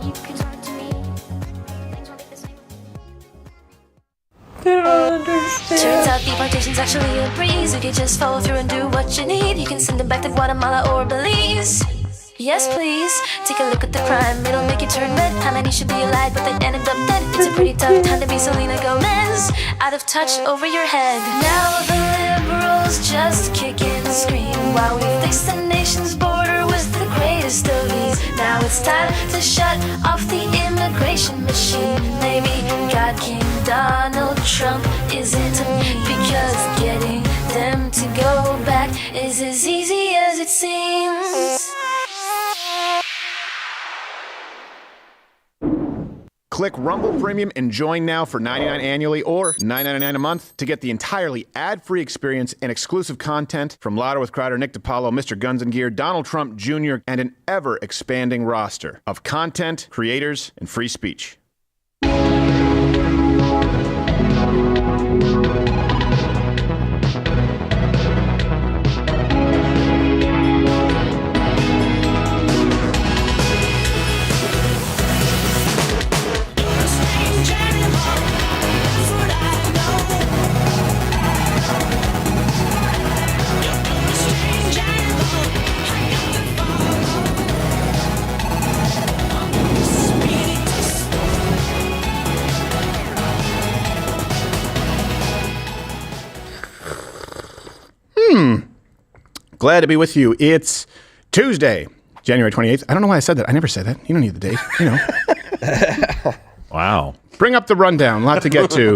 you can talk to me. Things won't be the same. Turns out deportation's actually a breeze. If you just follow through and do what you need, you can send them back to Guatemala or Belize. Yes, please. Take a look at the crime. It'll make you turn red. How many should be alive, but they ended up dead? It's a pretty tough time to be Selena Gomez. Out of touch over your head. Now the liberals just kick and scream while we fix the nation's border with the greatest of ease. Now it's time to shut off the immigration machine. Maybe God King Donald Trump isn't because getting them to go back is as easy as it seems. Click Rumble Premium and join now for $99 annually or $9.99 a month to get the entirely ad-free experience and exclusive content from Louder with Crowder, Nick DiPaolo, Mr. Guns and Gear, Donald Trump Jr., and an ever-expanding roster of content, creators, and free speech. Glad to be with you. It's Tuesday, January 28th. I don't know why I said that. I never said that. You don't need the date. You know. Wow. Bring up the rundown. A lot to get to.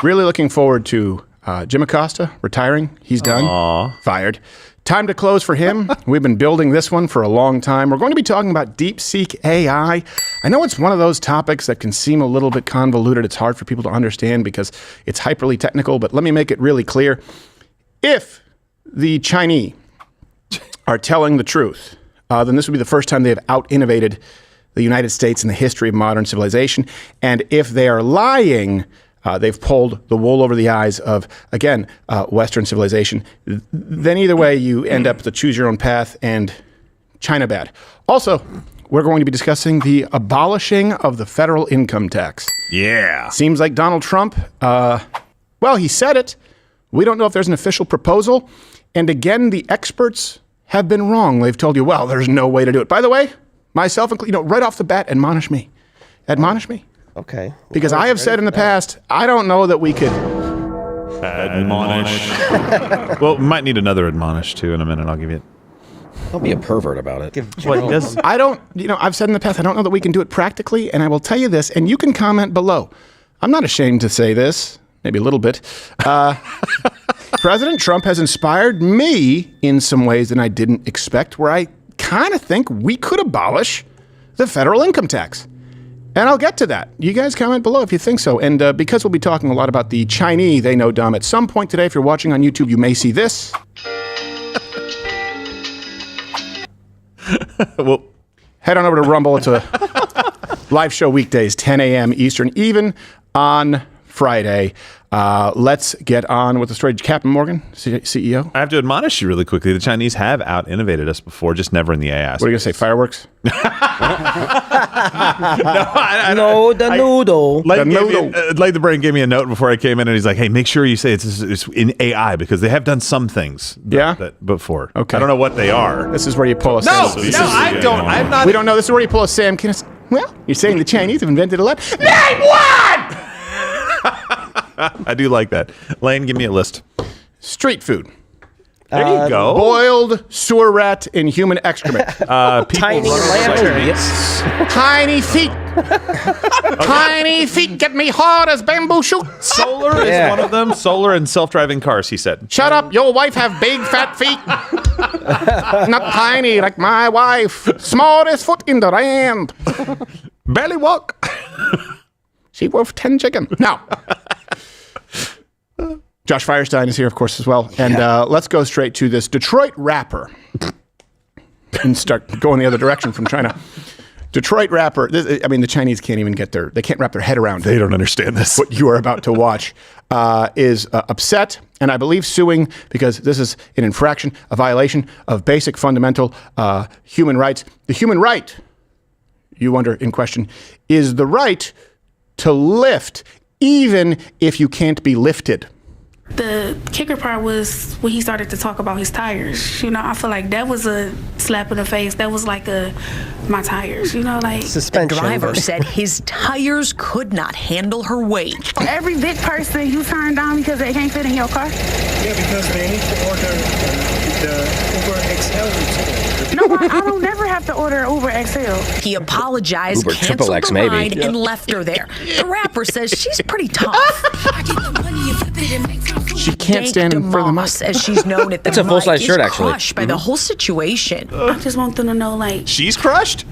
Really looking forward to Jim Acosta retiring. He's done. Aww. Fired. Time to close for him. We've been building this one for a long time. We're going to be talking about Deepseek AI. I know it's one of those topics that can seem a little bit convoluted. It's hard for people to understand because it's hyperly technical, but let me make it really clear. If the Chinese are telling the truth, then this would be the first time they have out-innovated the United States in the history of modern civilization. And if they are lying, they've pulled the wool over the eyes of, again, Western civilization. Then either way, you end up to choose your own path and China bad. Also, we're going to be discussing the abolishing of the federal income tax. Yeah. Seems like Donald Trump, well, he said it. We don't know if there's an official proposal. And again, the experts have been wrong. They've told you, well, there's no way to do it. By the way, myself, right off the bat, admonish me. Admonish me. Okay. Because I have said in the past, I don't know that we could... Admonish. Well, we might need another admonish, too, in a minute. I'll give you it. Don't be a pervert about it. I don't, I've said in the past, I don't know that we can do it practically, and I will tell you this, and you can comment below. I'm not ashamed to say this, maybe a little bit. President Trump has inspired me in some ways that I didn't expect, where I kind of think we could abolish the federal income tax. And I'll get to that. You guys comment below if you think so. And because we'll be talking a lot about the Chinese, they know dumb. At some point today, if you're watching on YouTube, you may see this. Well, head on over to Rumble. It's a live show weekdays, 10 a.m. Eastern, even on Friday. Let's get on with the story. Captain Morgan, CEO. I have to admonish you really quickly. The Chinese have out-innovated us before, just never in the AI. What are you going to say, fireworks? No, the noodle. Like the brain gave me a note before I came in, and he's like, hey, make sure you say it's in AI, because they have done some things that before. Okay. I don't know what they are. This is where you pull a No, Sam. I don't. I'm not. We don't know. This is where you pull a Sam Kinnis. Well, you're saying the Chinese have invented a lot. Name one! I do like that. Lane, give me a list. Street food. There you go. Boiled sewer rat in human excrement. Tiny lanterns. Tiny feet. Tiny feet get me hard as bamboo shoot. Solar is one of them. Solar and self-driving cars, he said. Shut up. Your wife have big fat feet. Not tiny like my wife. Smallest foot in the land. Barely walk. She worth 10 chicken. Now. Josh Firestine is here, of course, as well. And let's go straight to this Detroit rapper. And start going the other direction from China. Detroit rapper. The Chinese can't even they can't wrap their head around. They don't understand this. What you are about to watch is upset, and I believe suing, because this is an infraction, a violation of basic fundamental human rights. The human right, you wonder in question, is the right to lift even if you can't be lifted. The kicker part was when he started to talk about his tires. You know, I feel like that was a slap in the face. That was like my tires, you know, like suspension. The driver said his tires could not handle her weight. Every big person you turn down because they can't fit in your car? Yeah, because they need to order the Uber XL. No, I don't never have to order Uber XL. He apologized, Uber canceled XXX the maybe. ride, and left her there. The rapper says she's pretty tough. She can't stand in front of the mic. As she's known at the That's a full-size mic, shirt, is actually. crushed by the whole situation. I just want them to know, like, She's crushed?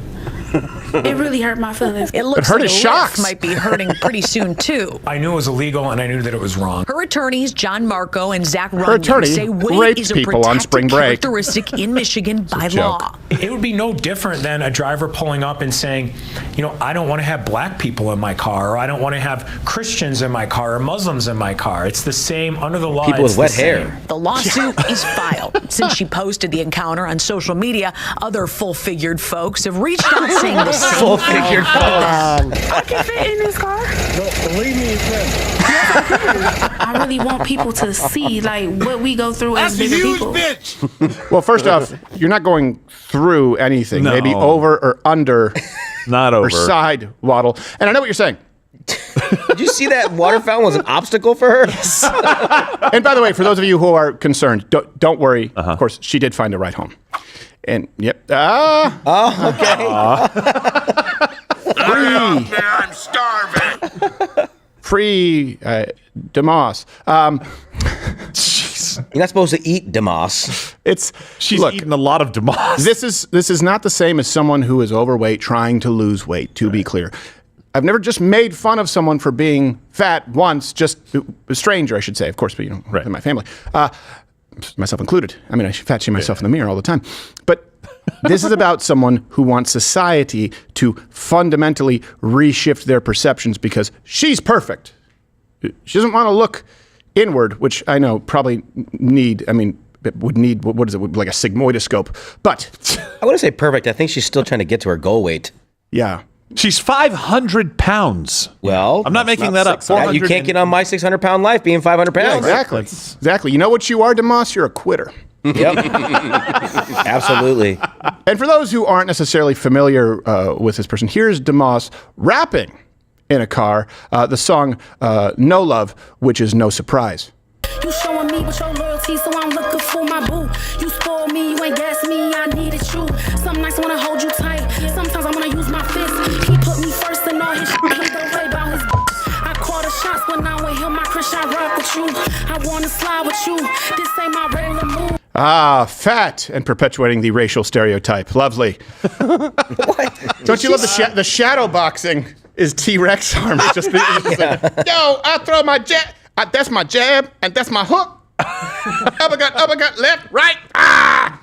it really hurt my feelings. It looks hurt like his Lyft shocks. might be hurting pretty soon, too. I knew it was illegal, and I knew that it was wrong. Her attorneys, John Marco and Zach attorney Runyon, say weight raped is a people on protected spring break. characteristic in Michigan by joke. law. It would be no different than a driver pulling up and saying, you know, I don't want to have black people in my car, or I don't want to have Christians in my car, or Muslims in my car. It's the same under the law. People with it's wet the same. hair. The lawsuit is filed. Since she posted the encounter on social media, other full-figured folks have reached out saying the same Full-figured I can fit in this car. Believe me, it's I really want people to see, like, what we go through as bigger people. Well, first off, you're not going through anything. No. Maybe over or under Not over. or side waddle. And I know what you're saying. Did you see that water fountain was an obstacle for her? And by the way, for those of you who are concerned, don't worry. Of course, she did find a ride home. And yep. Oh, okay. I'm starving. Free Demas. You're not supposed to eat Demas. She's look, eaten a lot of Demas. This is not the same as someone who is overweight trying to lose weight, to be clear. I've never just made fun of someone for being fat once, just a stranger, I should say, of course, but in my family. Myself included. I mean, I fat shame myself in the mirror all the time. But this is about someone who wants society to fundamentally reshift their perceptions because she's perfect. She doesn't want to look inward, which I know probably would need, what is it, like a sigmoidoscope. But I wouldn't say perfect. I think she's still trying to get to her goal weight. yeah. She's 500 pounds. Well, I'm not making that up. You can't get on my 600-pound life being 500 pounds. Yeah, exactly. Exactly. You know what you are, Demas? You're a quitter. Yep. Absolutely. And for those who aren't necessarily familiar with this person, here's Demas rapping in a car the song No Love, which is no surprise. You showing me with your loyalty, so I'm looking for my boo. You spoil me, you ain't gas me, I needed you. Some nights I wanna hold you tight, sometimes I wanna use my fist. He put me first in all his shit, he don't play about his I call the shots when I'm with him, my Christian rock with you. I wanna slide with you, this ain't my regular move. Ah, fat and perpetuating the racial stereotype. Lovely. Don't you love the shadow boxing is T-Rex arm? It's just, like, yo, I throw my jab. That's my jab, and that's my hook. uppercut, left, right. Ah!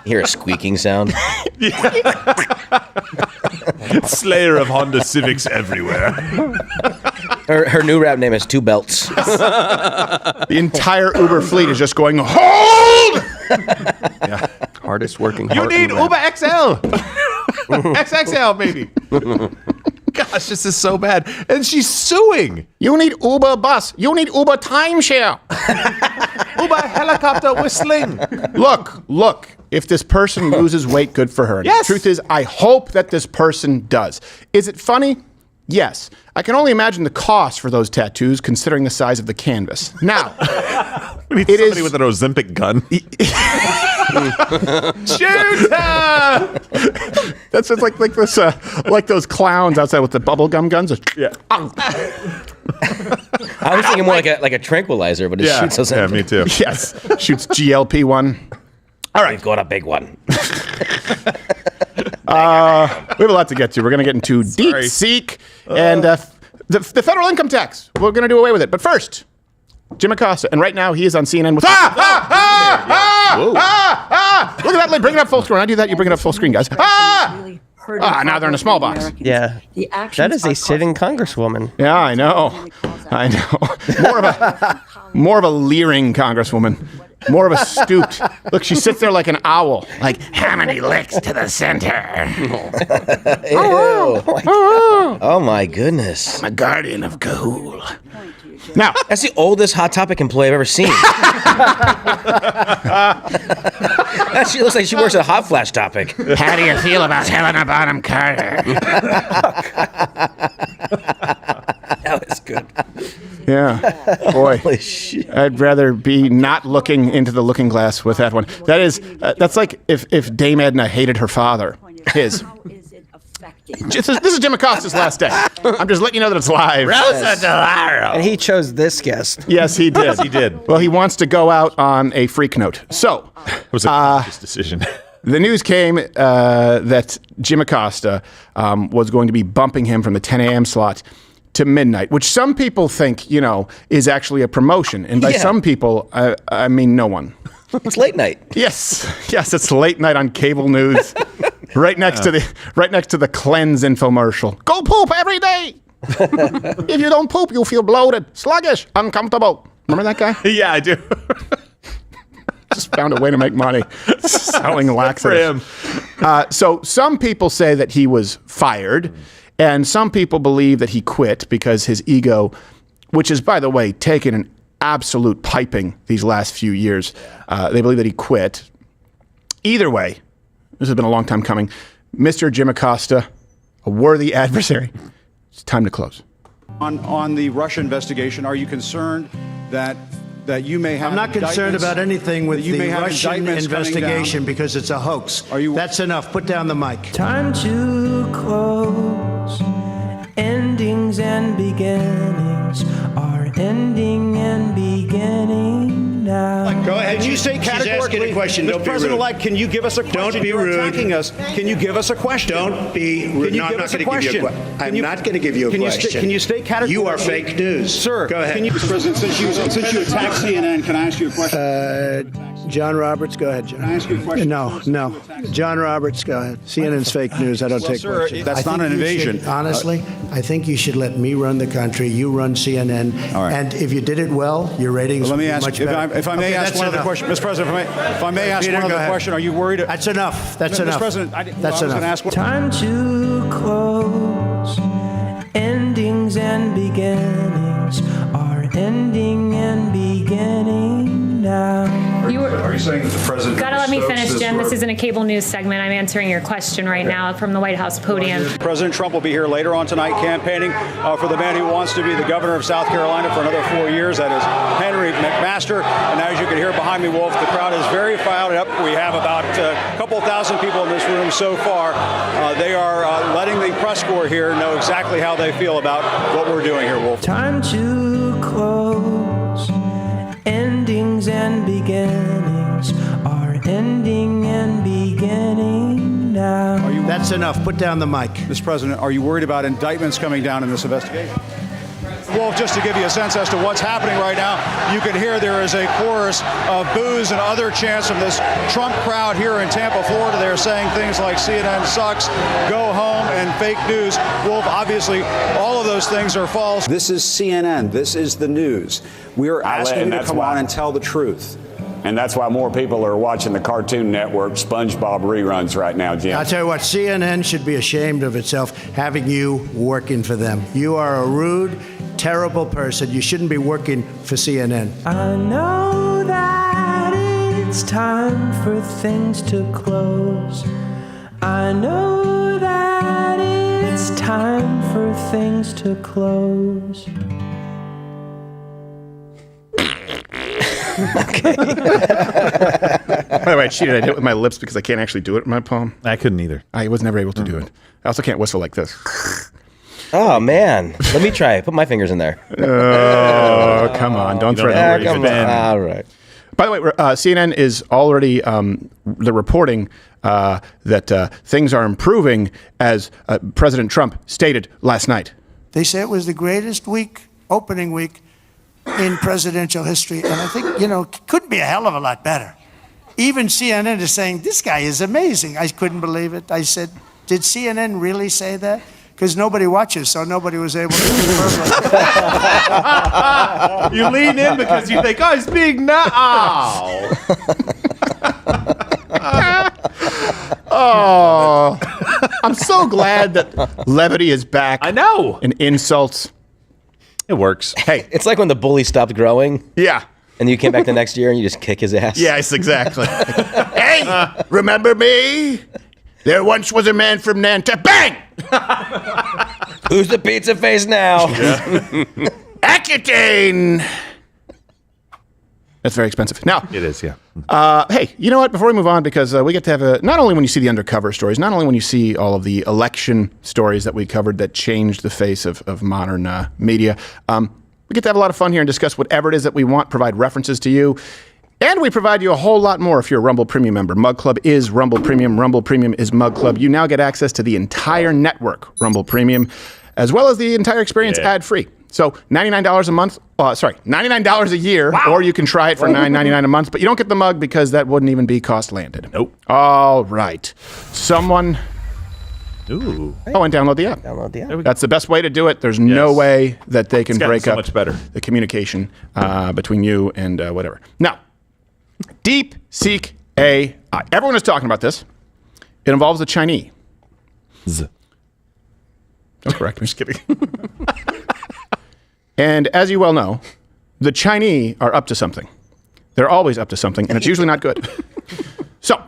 You hear a squeaking sound? Slayer of Honda Civics everywhere. Her new rap name is Two Belts. The entire Uber fleet is just going, hold! Yeah. Hardest working. You need Uber XL. XXL, maybe. Gosh, this is so bad. And she's suing. You need Uber bus. You need Uber timeshare. Uber helicopter whistling. Look. If this person loses weight, good for her. And Yes. the truth is, I hope that this person does. Is it funny? Yes. I can only imagine the cost for those tattoos, considering the size of the canvas. Now, We need somebody with an Ozempic gun. Shoot her! That's just like this, like those clowns outside with the bubble gum guns. Yeah. I was thinking more like a tranquilizer, but it shoots us. Yeah, me too. Yes, shoots GLP-1. All right, We've got a big one. we have a lot to get to. We're going to get into Deepseek and the federal income tax. We're going to do away with it. But first, Jim Acosta. And right now, he is on CNN with... Look at that. Bring it up full screen. When I do that, you bring it up full screen, guys. Now they're in a small box. Yeah. That is a sitting congresswoman. Yeah, I know. I know. More of a leering congresswoman. More of a stooped. Look, she sits there like an owl. Like, how many licks to the center? Oh my goodness. I'm a guardian of Gahul. Now, that's the oldest Hot Topic employee I've ever seen. She looks like she works at Hot Flash Topic. How do you feel about Helena Bonham Carter? That was good. Yeah, boy. Holy shit. I'd rather be not looking into the looking glass with that one. That is, that's like if Dame Edna hated her father. His. This is Jim Acosta's last day. I'm just letting you know that it's live. Rosa DeLauro. And he chose this guest. Yes, he did. Yes, he did. Well, he wants to go out on a freak note. So, It was a conscious decision. the news came that Jim Acosta was going to be bumping him from the 10 a.m. slot to midnight, which some people think, is actually a promotion. And by some people, I mean no one. It's late night. Yes, it's late night on cable news. Right next to the cleanse infomercial. Go poop every day. If you don't poop, you'll feel bloated, sluggish, uncomfortable. Remember that guy? Yeah, I do. Just found a way to make money selling laxatives. For him. So some people say that he was fired, and some people believe that he quit because his ego, which is, by the way, taken an absolute piping these last few years, they believe that he quit. Either way, this has been a long time coming. Mr. Jim Acosta, a worthy adversary. It's time to close. On the Russia investigation, are you concerned that you may have? I'm not concerned about anything with the Russian investigation because it's a hoax. That's enough. Put down the mic. Time to close. Endings and beginnings are ending and beginning now. Go ahead. Can you say categorically? She's asking a question. Don't be President-elect, can you give us a question? Don't be You're rude. attacking us. Can you give us a question? Don't be rude. Can you No, give I'm us not a going to give you a question? question. I'm not going to give you a question. Can you state categorically? You are fake news. Sir, go ahead. Mr. President, since you attacked CNN, can I ask you a question? John Roberts, go ahead, John. Can I ask you a question? No. John Roberts, go ahead. CNN's fake news. I don't take sir, questions. that's not an invasion. Honestly, I think you should let me run the country. You run CNN. All right. And if you did it well, your ratings Let would me be ask, much better. if I may ask one other question, Mr. President, if I may ask Peter, one go other ahead. question, are you worried? That's enough. That's Mr. enough. President, That's I was going to enough. ask one. Time to close. Endings and beginnings are ending and beginning now. Are you saying that the president? Gotta let me finish, Jim. This isn't a cable news segment. I'm answering your question right now from the White House podium. President Trump will be here later on tonight campaigning for the man who wants to be the governor of South Carolina for another 4 years. That is Henry McMaster. And as you can hear behind me, Wolf, the crowd is very fired up. We have about a couple thousand people in this room so far. They are letting the press corps here know exactly how they feel about what we're doing here, Wolf. Time to close. Endings and beginnings are ending and beginning now. That's enough. Put down the mic. Mr. President, are you worried about indictments coming down in this investigation? Well, just to give you a sense as to what's happening right now, you can hear there is a chorus of boos and other chants from this Trump crowd here in Tampa, Florida. They're saying things like CNN sucks, go home, and fake news. Wolf, obviously, all of those things are false. This is CNN. This is the news. We are asking you to come on and tell the truth. And that's why more people are watching the Cartoon Network SpongeBob reruns right now, Jim. I'll tell you what, CNN should be ashamed of itself having you working for them. You are a rude, terrible person. You shouldn't be working for CNN. I know that it's time for things to close. I know that it's time for things to close. Okay. By the way, I cheated. I did it with my lips because I can't actually do it in my palm. I couldn't either. I was never able to do it. I also can't whistle like this. Oh, man. Let me try it. Put my fingers in there. Oh, come on. Don't throw it. Come on. All right. By the way, CNN is already they're reporting that things are improving, as President Trump stated last night. They say it was the greatest opening week in presidential history. And I think, it couldn't be a hell of a lot better. Even CNN is saying, this guy is amazing. I couldn't believe it. I said, did CNN really say that? because nobody watches, so nobody was able to confirm it. You lean in because you think, oh, he's being Oh, I'm so glad that levity is back. I know. And insults. It works. Hey, it's like when the bully stopped growing. Yeah. And you came back the next year and you just kick his ass. Yes, exactly. Hey, remember me? There once was a man from Nantucket. Bang! Who's the pizza face now? Accutane. That's very expensive. Now, it is, yeah. Hey, you know what? Before we move on, because we get to have not only when you see the undercover stories, not only when you see all of the election stories that we covered that changed the face of modern media, we get to have a lot of fun here and discuss whatever it is that we want, provide references to you. And we provide you a whole lot more if you're a Rumble Premium member. Mug Club is Rumble Premium. Rumble Premium is Mug Club. You now get access to the entire network, Rumble Premium, as well as the entire experience ad-free. So $99 a month, $99 a year, or you can try it for $9.99 a month, but you don't get the mug because that wouldn't even be cost landed. Nope. All right. Someone... Ooh. Oh, and download the app. Download the app. That's the best way to do it. There's no way that they can break so up much better. the communication between you and whatever. Now, Deepseek AI. Everyone is talking about this. It involves the Chinese. Don't correct me. Just kidding. And as you well know, the Chinese are up to something. They're always up to something, and it's usually not good. So,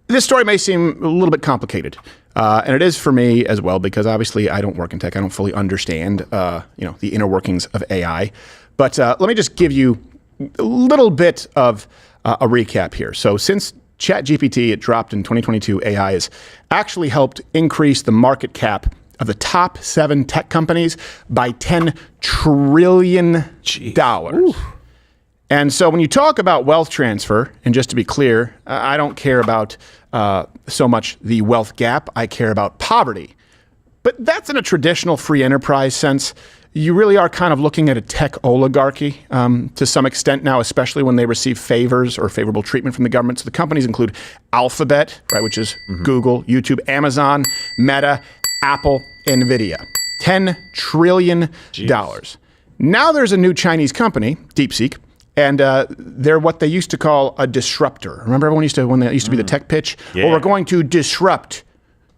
this story may seem a little bit complicated, and it is for me as well, because obviously I don't work in tech. I don't fully understand, the inner workings of AI. But let me just give you a little bit of a recap here. So, since ChatGPT, it dropped in 2022, AI has actually helped increase the market cap of the top 7 tech companies by $10 trillion. And so when you talk about wealth transfer, and just to be clear, I don't care about so much the wealth gap, I care about poverty. But that's in a traditional free enterprise sense. You really are kind of looking at a tech oligarchy to some extent now, especially when they receive favors or favorable treatment from the government. So the companies include Alphabet, right, which is Google, YouTube, Amazon, Meta, Apple, NVIDIA. $10 trillion. Now there's a new Chinese company, Deepseek, and they're what they used to call a disruptor. Remember when that used to be the tech pitch? Yeah. Well, we're going to disrupt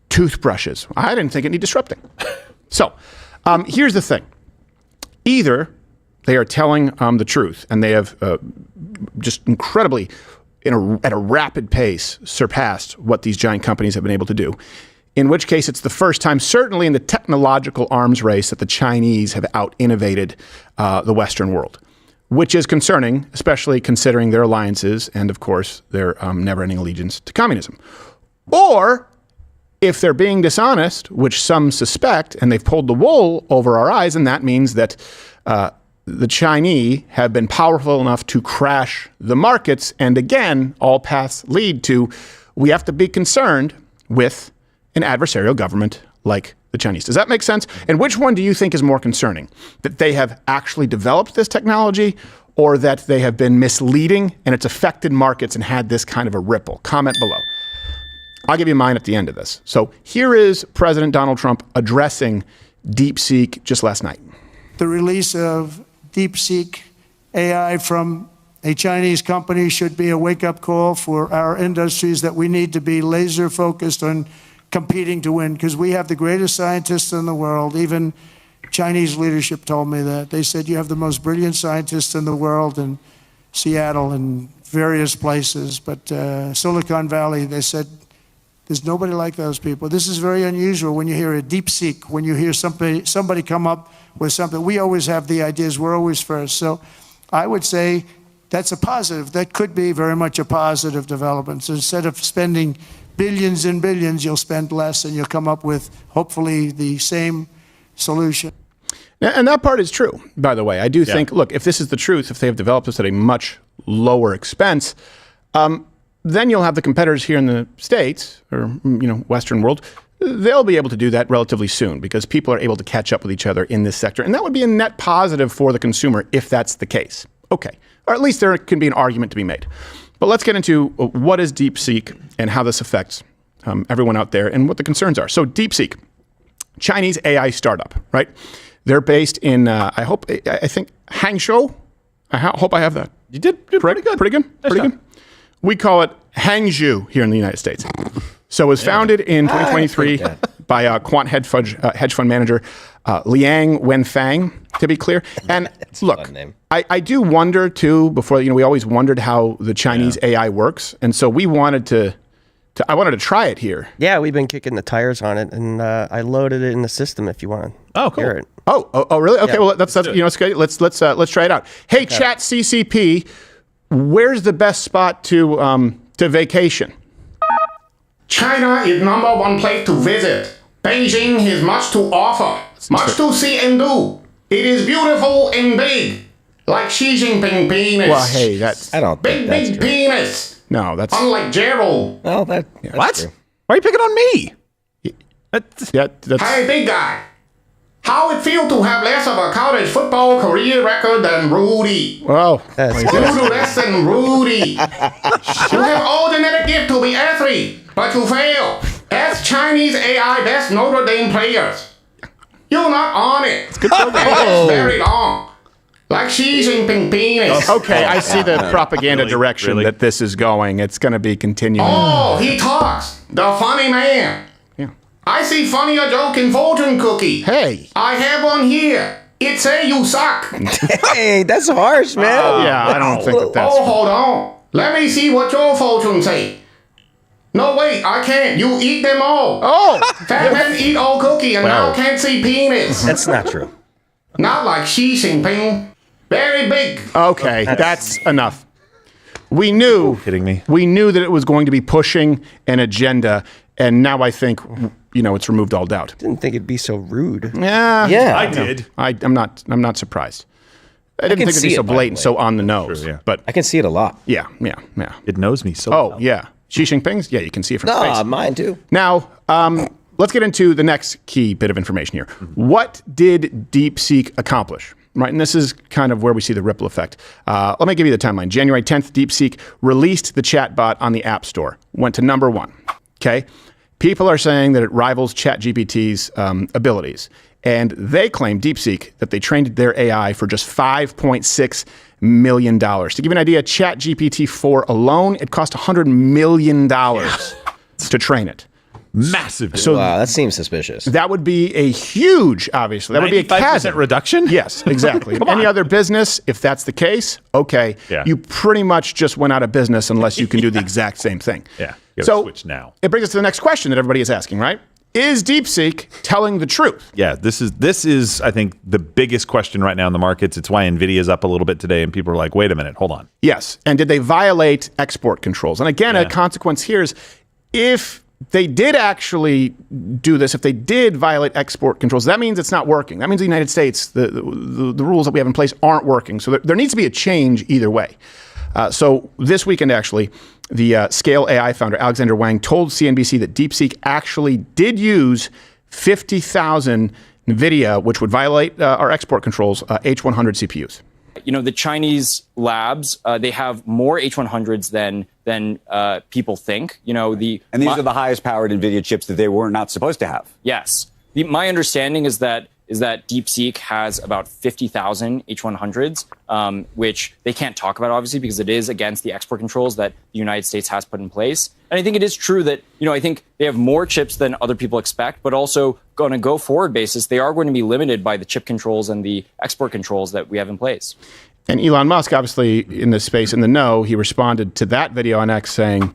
toothbrushes. I didn't think it needed disrupting. So here's the thing. Either they are telling the truth, and they have just incredibly, at a rapid pace, surpassed what these giant companies have been able to do. In which case, it's the first time, certainly in the technological arms race, that the Chinese have out-innovated the Western world, which is concerning, especially considering their alliances and, of course, their never-ending allegiance to communism. Or, if they're being dishonest, which some suspect, and they've pulled the wool over our eyes, and that means that the Chinese have been powerful enough to crash the markets, and again, all paths lead to, we have to be concerned with an adversarial government like the Chinese. Does that make sense? And which one do you think is more concerning? That they have actually developed this technology, or that they have been misleading and it's affected markets and had this kind of a ripple? Comment below. I'll give you mine at the end of this. So here is President Donald Trump addressing Deepseek just last night. The release of Deepseek AI from a Chinese company should be a wake-up call for our industries, that we need to be laser focused on competing to win, because we have the greatest scientists in the world. Even Chinese leadership told me that. They said, you have the most brilliant scientists in the world in Seattle and various places. But Silicon Valley, they said, there's nobody like those people. This is very unusual when you hear a Deepseek, when you hear somebody come up with something. We always have the ideas. We're always first. So I would say that's a positive. That could be very much a positive development. So instead of spending billions and billions, you'll spend less, and you'll come up with, hopefully, the same solution. And that part is true, by the way. I do think, look, if this is the truth, if they have developed this at a much lower expense, then you'll have the competitors here in the States, or Western world, they'll be able to do that relatively soon, because people are able to catch up with each other in this sector. And that would be a net positive for the consumer if that's the case. Okay. Or at least there can be an argument to be made. But let's get into what is Deepseek and how this affects everyone out there and what the concerns are. So Deepseek. Chinese AI startup, right? They're based in, I think, Hangzhou. I hope I have that. You did pretty good. Pretty good. Pretty good. We call it Hangzhou here in the United States. So it was founded in 2023 by quant hedge fund manager Liang Wenfang, to be clear. And look, I do wonder too, before, we always wondered how the Chinese AI works. And so we wanted I wanted to try it here. Yeah, we've been kicking the tires on it, and I loaded it in the system if you want. Oh, cool. Hear it. Oh, really? Okay, well, that's it's good. Let's try it out. Hey, Chat CCP, where's the best spot to vacation? China is #1 place to visit. Beijing has much to offer, much to see and do. It is beautiful and big, like Xi Jinping penis. Well, hey, that's big penis. No, that's unlike Gerald. Well, what? True. Why are you picking on me? That's Hey, big guy. How it feel to have less of a college football career record than Rudy? Well, you do less than Rudy. You have all genetic gift to be athlete, but you fail. As Chinese AI best Notre Dame players. You're not on it. It's good That's very long. Like Xi Jinping penis. Okay, I see the propaganda direction that this is going. It's going to be continuing. Oh, he talks. The funny man. Yeah. I see funnier joke in fortune cookie. Hey. I have one here. It say you suck. Hey, that's harsh, man. Yeah, I don't think that's... Oh, hold on. Let me see what your fortune say. No, wait, I can't. You eat them all. Oh. Fat man eat all cookie and now can't see penis. That's not true. Not like Xi Jinping. Very big. Okay, that's enough. We knew. Kidding me? We knew that it was going to be pushing an agenda, and now I think it's removed all doubt. Didn't think it'd be so rude. Yeah, I did. I'm not surprised. I didn't think it'd be so blatant, so on the nose. True, yeah. But I can see it a lot. Yeah. It knows me so Oh well. yeah, Xi Jinping's. Yeah, you can see it from space. Mine too. Now, let's get into the next key bit of information here. What did Deepseek accomplish? Right, and this is kind of where we see the ripple effect. Let me give you the timeline. January 10th, Deepseek released the chatbot on the App Store. Went to #1. Okay, people are saying that it rivals ChatGPT's abilities, and they claim Deepseek that they trained their AI for just $5.6 million. To give you an idea, ChatGPT 4 alone, it cost $100 million to train it. Massive. So wow, that seems suspicious. That would be a huge, obviously. That would be a chasm. reduction? Yes, exactly. Any other business, if that's the case, okay, you pretty much just went out of business unless you can do the exact same thing. Yeah. So switch now. It brings us to the next question that everybody is asking, right? Is Deepseek telling the truth? Yeah, this is I think the biggest question right now in the markets. It's why Nvidia's up a little bit today, and people are like, "Wait a minute, hold on." Yes, and did they violate export controls? And again, a consequence here is if they did actually do this, if they did violate export controls, that means it's not working. That means the United States, the rules that we have in place aren't working. So there needs to be a change either way. So this weekend, actually, the Scale AI founder, Alexander Wang, told CNBC that Deepseek actually did use 50,000 NVIDIA, which would violate our export controls, H100 CPUs. The Chinese labs, they have more H100s than people think. And these are the highest powered NVIDIA chips that they were not supposed to have. Yes. My understanding is that DeepSeek has about 50,000 H100s, which they can't talk about, obviously, because it is against the export controls that the United States has put in place. And I think it is true that, I think they have more chips than other people expect, but also on a go-forward basis, they are going to be limited by the chip controls and the export controls that we have in place. And Elon Musk, obviously, in this space, in the know, he responded to that video on X saying,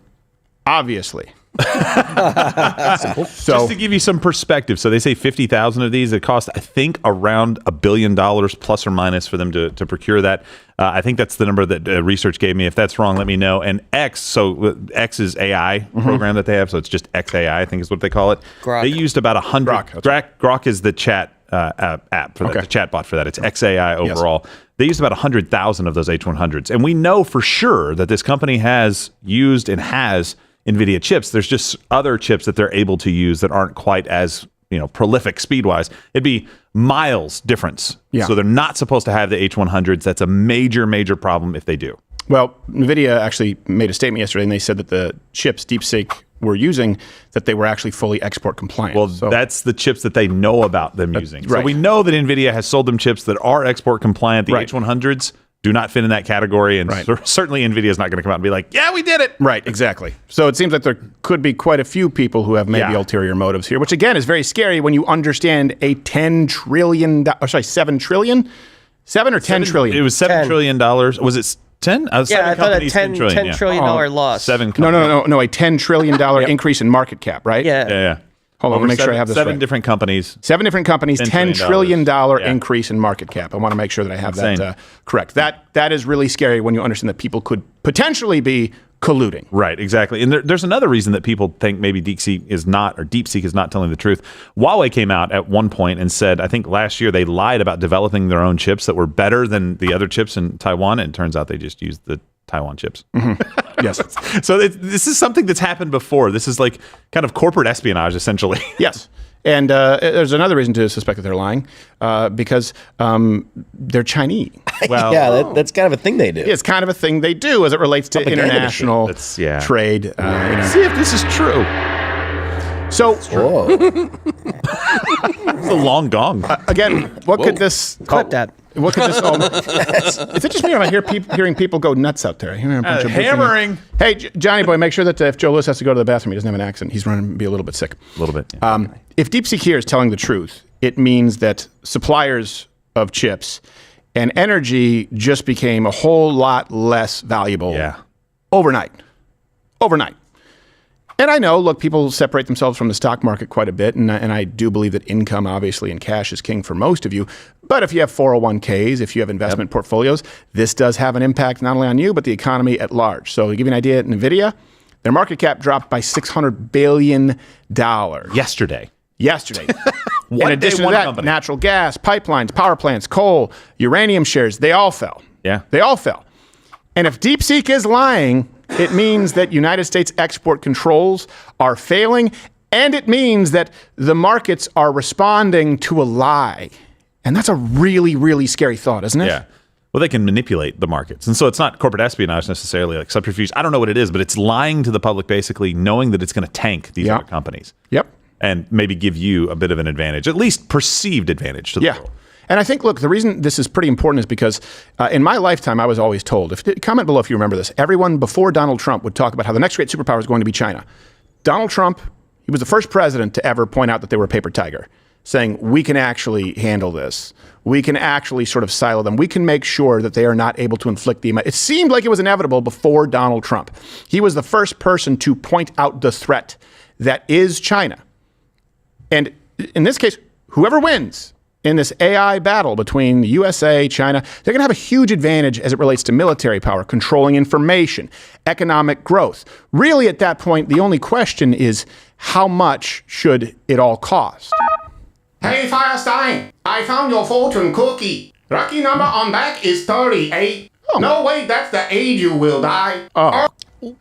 obviously. Just to give you some perspective, so they say 50,000 of these. It costs, I think, around $1 billion plus or minus for them to procure that. I think that's the number that research gave me. If that's wrong, let me know. And X, so X is AI program that they have, so it's just XAI, I think is what they call it. Grok. They used about 100. Grok is the chat app for that, the chatbot for that. It's XAI overall. Yes. They used about 100,000 of those H100s, and we know for sure that this company has used and has NVIDIA chips. There's just other chips that they're able to use that aren't quite as prolific speed-wise. It'd be miles difference. Yeah. So they're not supposed to have the H100s. That's a major, major problem if they do. Well, NVIDIA actually made a statement yesterday, and they said that the chips Deepseek were using, that they were actually fully export compliant. Well, that's the chips that they know about them using. So right. we know that NVIDIA has sold them chips that are export compliant. The H100s do not fit in that category, and certainly NVIDIA is not going to come out and be like, yeah, we did it. Right, exactly. So it seems like there could be quite a few people who have maybe ulterior motives here, which again is very scary when you understand a $10 trillion, $7 trillion? 7 or 10 trillion? It was $7 trillion. Was it 10? I thought a $10 trillion loss. No, a $10 trillion increase in market cap, right? Yeah. Hold on, let me make sure I have this right. 7 different companies. 7 different companies, $10 trillion increase in market cap. I want to make sure that I have that correct. That is really scary when you understand that people could potentially be colluding. Right, exactly. And there's another reason that people think maybe DeepSeek is not telling the truth. Huawei came out at one point and said, I think last year they lied about developing their own chips that were better than the other chips in Taiwan, and it turns out they just used the Taiwan chips. Mm-hmm. Yes. So this is something that's happened before. This is like kind of corporate espionage, essentially. Yes. And there's another reason to suspect that they're lying, because they're Chinese. Well, yeah, that's kind of a thing they do. It's kind of a thing they do as it relates to international trade. See if this is true. So, it's a long gong. Again, what could this... Clip that. What could this all... Is it just me or am I hearing people go nuts out there? Hammering. Hey, Johnny boy, make sure that if Joe Lewis has to go to the bathroom, he doesn't have an accent. He's running to be a little bit sick. A little bit. If DeepSeek here is telling the truth, it means that suppliers of chips and energy just became a whole lot less valuable overnight. And I know, look, people separate themselves from the stock market quite a bit, and I do believe that income, obviously, and cash is king for most of you. But if you have 401ks, if you have investment portfolios, this does have an impact not only on you, but the economy at large. So to give you an idea, NVIDIA, their market cap dropped by $600 billion. Yesterday. In addition to that, natural gas, pipelines, power plants, coal, uranium shares, they all fell. Yeah. They all fell. And if DeepSeek is lying, it means that United States export controls are failing, and it means that the markets are responding to a lie. And that's a really, really scary thought, isn't it? Yeah. Well, they can manipulate the markets. And so it's not corporate espionage necessarily, like subterfuge. I don't know what it is, but it's lying to the public, basically knowing that it's going to tank these other companies. Yep. And maybe give you a bit of an advantage, at least perceived advantage to the world. And I think, look, the reason this is pretty important is because in my lifetime, I was always told, comment below if you remember this, everyone before Donald Trump would talk about how the next great superpower is going to be China. Donald Trump, he was the first president to ever point out that they were a paper tiger, saying we can actually handle this. We can actually sort of silo them. We can make sure that they are not able to inflict the... It seemed like it was inevitable before Donald Trump. He was the first person to point out the threat that is China. And in this case, whoever wins in this AI battle between the USA, China, they're going to have a huge advantage as it relates to military power, controlling information, economic growth. Really, at that point, the only question is how much should it all cost? Hey, Firestine, I found your fortune cookie. Lucky number on back is 38. Oh. No, wait, that's the age you will die. Oh.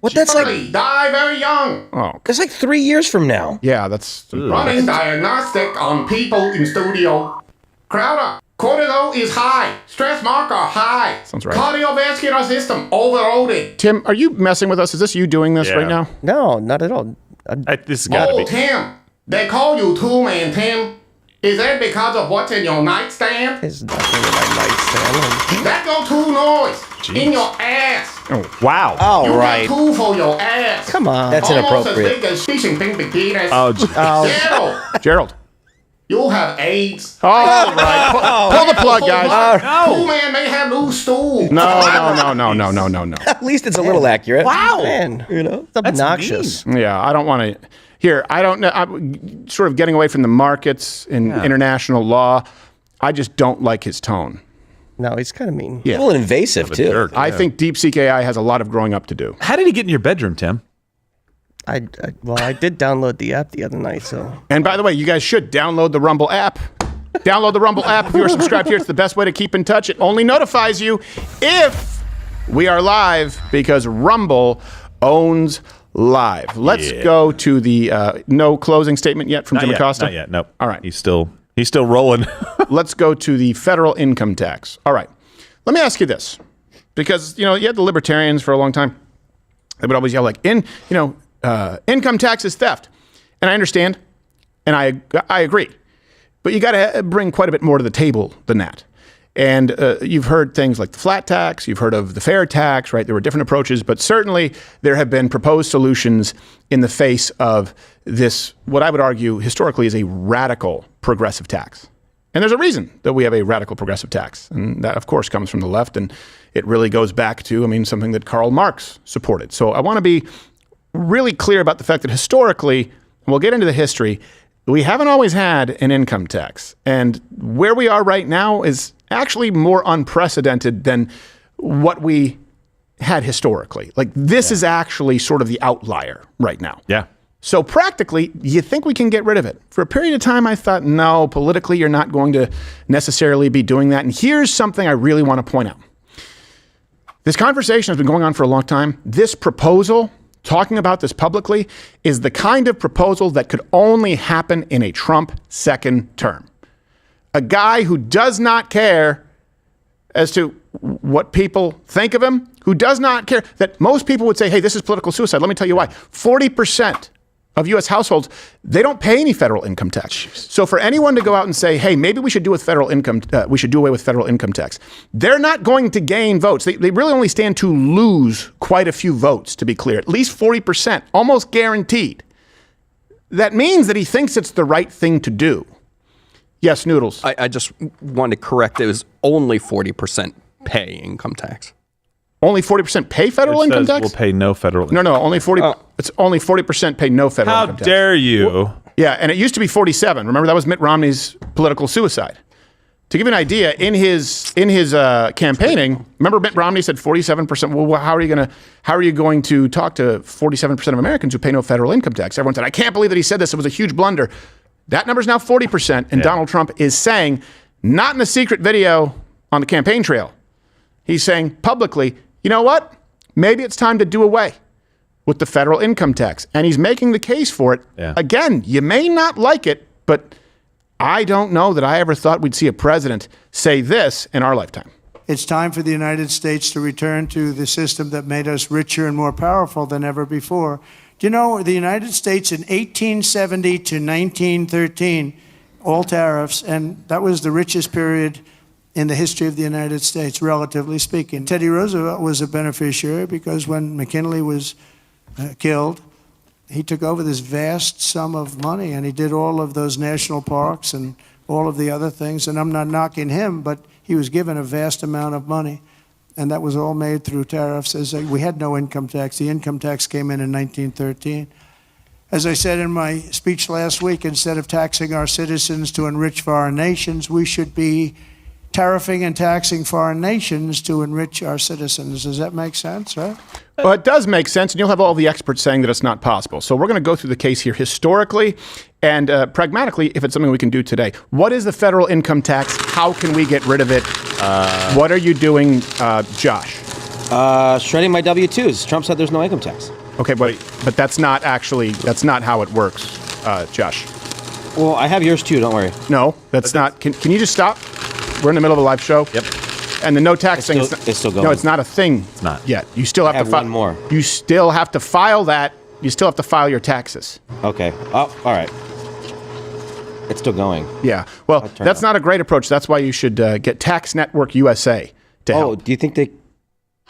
What? That's like... Die very young. Oh. That's like 3 years from now. Yeah, that's... Running diagnostic on people in studio. Crowder, cortisol is high. Stress marker high. Sounds right. Cardiovascular system overloaded. Tim, are you messing with us? Is this you doing this right now? No, not at all. This has got to be. Tim, they call you two-man Tim. Is that because of what's in your nightstand? It's nothing in my nightstand. That go too noise. In your ass. Oh, wow. All you right. got two for your ass. Come on. That's inappropriate. Almost as big as fishing ping bikinis. Oh, Gerald. You'll have AIDS. All right. Pull the plug, guys. Two-man may have loose stool. No. At least it's a little accurate. Wow. Man, it's obnoxious. Yeah, I don't want to... Here, I don't know. I'm sort of getting away from the markets and international law. I just don't like his tone. No, he's kind of mean. Yeah. A little invasive, too. Jerk, I think Deepseek AI has a lot of growing up to do. How did he get in your bedroom, Tim? I did download the app the other night, so... And by the way, you guys should download the Rumble app. Download the Rumble app if you are subscribed here. It's the best way to keep in touch. It only notifies you if we are live because Rumble owns live. Let's go to the no closing statement yet from Jim Acosta. Not yet. Nope. All right. He's still rolling. Let's go to the federal income tax. All right. Let me ask you this, because you had the libertarians for a long time. They would always yell like, income tax is theft. And I understand, and I agree. But you got to bring quite a bit more to the table than that. And you've heard things like the flat tax, you've heard of the fair tax, right? There were different approaches, but certainly there have been proposed solutions in the face of this, what I would argue historically is a radical progressive tax. And there's a reason that we have a radical progressive tax. And that, of course, comes from the left. And it really goes back to, something that Karl Marx supported. So I want to be really clear about the fact that historically, and we'll get into the history, we haven't always had an income tax. And where we are right now is actually more unprecedented than what we had historically. Like, this is actually sort of the outlier right now. Yeah. So practically, you think we can get rid of it? For a period of time, I thought, no, politically, you're not going to necessarily be doing that. And here's something I really want to point out. This conversation has been going on for a long time. This proposal, talking about this publicly, is the kind of proposal that could only happen in a Trump second term. A guy who does not care as to what people think of him, who does not care that most people would say, hey, this is political suicide. Let me tell you why. 40% of U.S. households, they don't pay any federal income tax. So for anyone to go out and say, hey, maybe we should do with federal income, we should do away with federal income tax, they're not going to gain votes. They really only stand to lose quite a few votes, to be clear, at least 40%, almost guaranteed. That means that he thinks it's the right thing to do. Yes, Noodles. I just wanted to correct. It was only 40% pay income tax. Only 40% pay federal income tax? We'll pay no federal income. No, only 40. It's only 40% pay no federal income tax. How dare you? Yeah, and it used to be 47. Remember, that was Mitt Romney's political suicide. To give you an idea, in his campaigning, remember Mitt Romney said 47%. Well, how are you going to talk to 47% of Americans who pay no federal income tax? Everyone said, I can't believe that he said this. It was a huge blunder. That number is now 40%, and Donald Trump is saying, not in a secret video on the campaign trail, he's saying publicly, you know what? Maybe it's time to do away with the federal income tax. And he's making the case for it. Yeah. Again, you may not like it, but I don't know that I ever thought we'd see a president say this in our lifetime. It's time for the United States to return to the system that made us richer and more powerful than ever before. Do you know, the United States in 1870 to 1913, all tariffs, and that was the richest period in the history of the United States, relatively speaking. Teddy Roosevelt was a beneficiary because when McKinley was killed, he took over this vast sum of money and he did all of those national parks and all of the other things. And I'm not knocking him, but he was given a vast amount of money. And that was all made through tariffs. We had no income tax. The income tax came in 1913. As I said in my speech last week, instead of taxing our citizens to enrich foreign nations, we should be tariffing and taxing foreign nations to enrich our citizens. Does that make sense, right? Well, it does make sense, and you'll have all the experts saying that it's not possible. So we're going to go through the case here historically and pragmatically, if it's something we can do today. What is the federal income tax? How can we get rid of it? What are you doing, Josh? Shredding my W-2s. Trump said there's no income tax. Okay, but that's not how it works, Josh. Well, I have yours too, don't worry. No, that's not. Can you just stop? We're in the middle of a live show. Yep. And the no tax thing, it's still going. No, it's not a thing. It's not yet. You still have to file. One more. You still have to file that. You still have to file your taxes. Okay. Oh, all right. It's still going. Yeah. Well, that's not a great approach. That's why you should get Tax Network USA to help. Oh, do you think they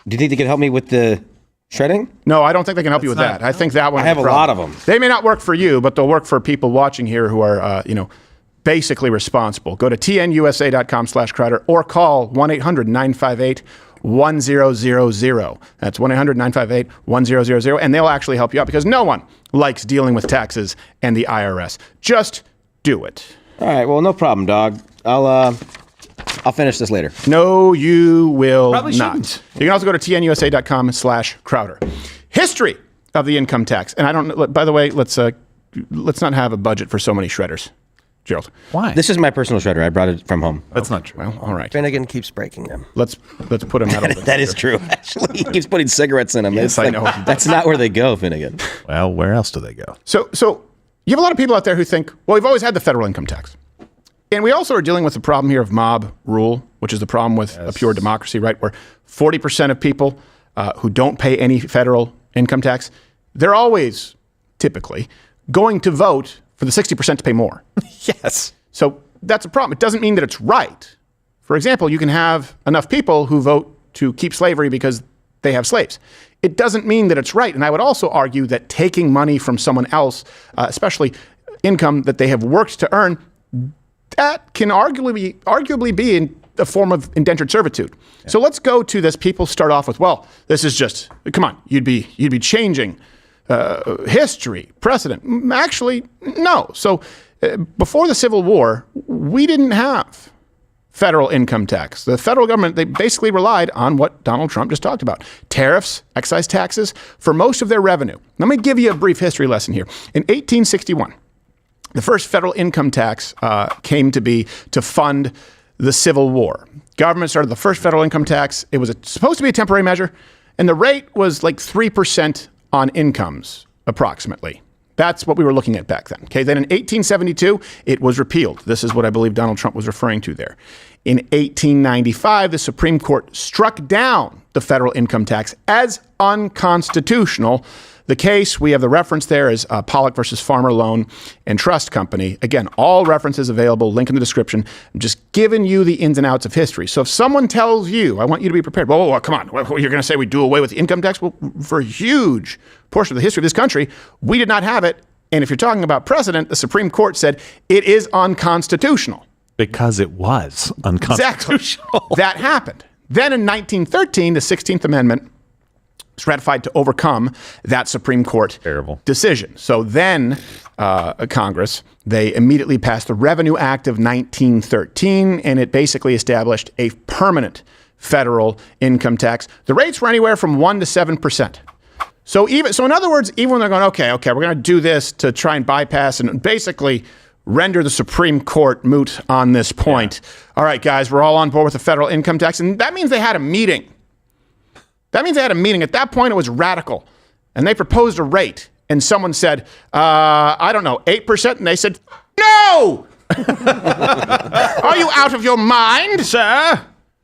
can help me with the shredding? No, I don't think they can help you with that. I think that one. I have a lot of them. They may not work for you, but they'll work for people watching here who are, basically responsible. Go to tnusa.com/Crowder or call 1-800-958-1000. That's 1-800-958-1000, and they'll actually help you out because no one likes dealing with taxes and the IRS. Just do it. All right. Well, no problem, dog. I'll finish this later. No, you will Probably not. Shouldn't. You can also go to tnusa.com/Crowder. History of the income tax. And I don't. By the way, let's not have a budget for so many shredders. Gerald. Why? This is my personal shredder. I brought it from home. That's not true. Well, all right. Finnegan keeps breaking them. Let's put a metal. That is true, actually. He keeps putting cigarettes in them. Yes, I know. That's not where they go, Finnegan. Well, where else do they go? So you have a lot of people out there who think, well, we've always had the federal income tax. And we also are dealing with the problem here of mob rule, which is the problem with a pure democracy, right? Where 40% of people who don't pay any federal income tax, they're always typically, going to vote for the 60% to pay more. Yes. So that's a problem. It doesn't mean that it's right. For example, you can have enough people who vote to keep slavery because they have slaves. It doesn't mean that it's right. And I would also argue that taking money from someone else, especially income that they have worked to earn, that can arguably be in a form of indentured servitude. Yeah. So let's go to this. People start off with, well, this is just, come on, you'd be changing history, precedent. Actually, no. So before the Civil War, we didn't have federal income tax. The federal government, they basically relied on what Donald Trump just talked about. Tariffs, excise taxes, for most of their revenue. Let me give you a brief history lesson here. In 1861, the first federal income tax came to be to fund the Civil War. Government started the first federal income tax. It was supposed to be a temporary measure, and the rate was like 3% on incomes, approximately. That's what we were looking at back then. Okay, then in 1872, it was repealed. This is what I believe Donald Trump was referring to there. In 1895, the Supreme Court struck down the federal income tax as unconstitutional. The case, we have the reference there, is Pollock versus Farmer Loan and Trust Company. Again, all references available, link in the description. I'm just giving you the ins and outs of history. So if someone tells you, I want you to be prepared. Whoa, come on. You're going to say we do away with the income tax? Well, for a huge portion of the history of this country, we did not have it. And if you're talking about precedent, the Supreme Court said it is unconstitutional. Because it was unconstitutional. Exactly. That happened. Then in 1913, the 16th Amendment was ratified to overcome that Supreme Court decision. So then Congress, they immediately passed the Revenue Act of 1913, and it basically established a permanent federal income tax. The rates were anywhere from 1% to 7%. So in other words, even when they're going, okay, we're going to do this to try and bypass and basically render the Supreme Court moot on this point. Yeah. All right, guys, we're all on board with the federal income tax. And that means they had a meeting. At that point, it was radical. And they proposed a rate. And someone said, 8%. And they said, no! Are you out of your mind, sir?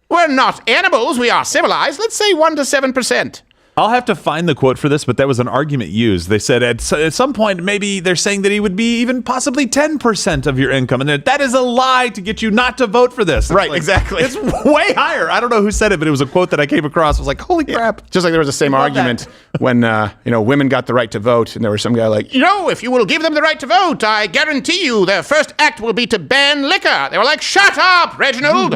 We're not animals. We are civilized. Let's say 1% to 7%. I'll have to find the quote for this, but that was an argument used. They said at some point, maybe they're saying that he would be even possibly 10% of your income. And that is a lie to get you not to vote for this. Right, exactly. It's way higher. I don't know who said it, but it was a quote that I came across. I was like, holy crap. Just like there was the same argument when women got the right to vote. And there was some guy like, if you will give them the right to vote, I guarantee you their first act will be to ban liquor. They were like, shut up, Reginald.